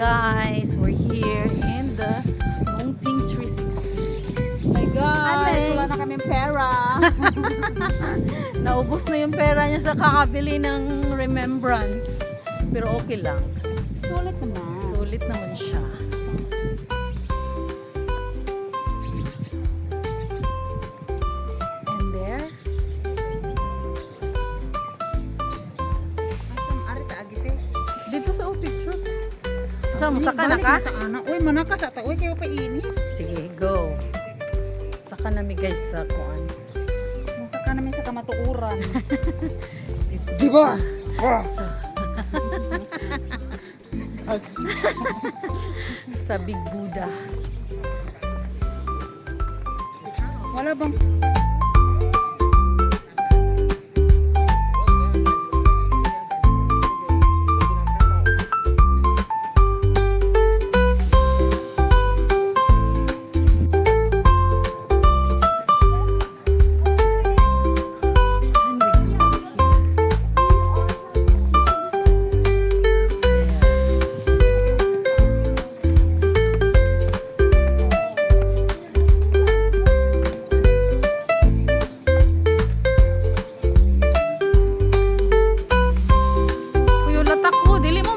guys, we're here in the Mongping 360. My God, Hi. wala na kaming pera. Naubos na yung pera niya sa kakabili ng remembrance. Pero okay lang. Sulit naman. Sulit naman siya. And there, Asam arita agite. dito sa picture. Saan mo, saka na ka? Uy, manakas ata. Uy, kayo pa init. Sige, go. Saka nami guys sa kuan. Saka namin sa kamatuuran. Dito Diba? Sa, sa Big Buddha. Wala bang...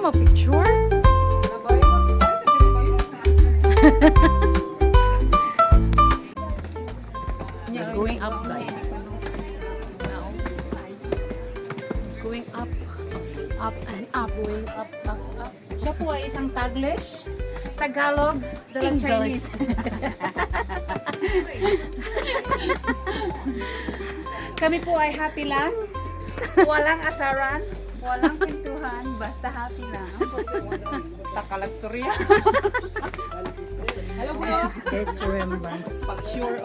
Picture? We're going up guys. Going up. Up and up. Going up, up, up. Siya po ay isang Taglish, Tagalog, dalang English. Chinese. Kami po ay happy lang. Walang asaran, walang pintuhan, basta happy lang. Takalagtorya. Hello bro. Guys, remembrance. Sure.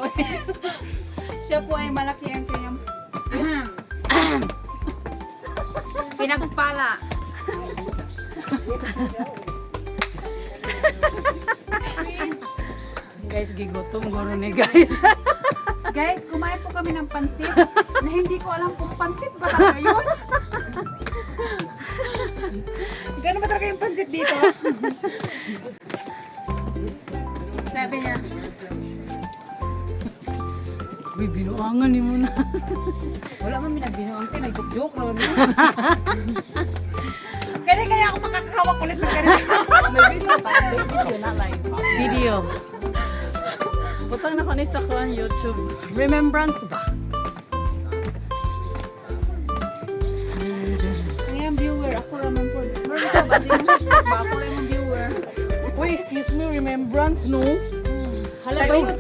Siya po ay malaki ang kanyang pinagpala. Guys, gigutom guro ni guys. Guys, kumain po kami ng pansit na hindi ko alam kung pansit ba talaga yun. Gano'n ba talaga yung pansit dito? Sabi niya, Uy, binuangan ni mo na. wala man minagbinuang ka, nag-joke ron. Kaya ako makakahawak ulit ng ganito. Video. Butang na ko ni sa kuan YouTube. Remembrance ba? Ngayon viewer, ako naman po. Meron ka ba? Ako lang yung viewer. Uy, excuse me, remembrance no? Hala ba yun?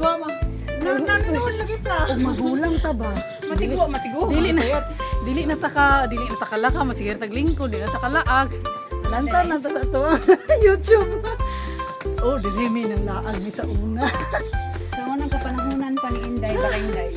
Nanonood lagi ka. O magulang ta ba? Matigo. Dili na takalaka, masigir taglingkod, dili na takalaag. Lantar na ta sa to YouTube. Oh, dili mi nang laag ni sa una. Sa unang kapanahunan pa ni Inday, Barangay.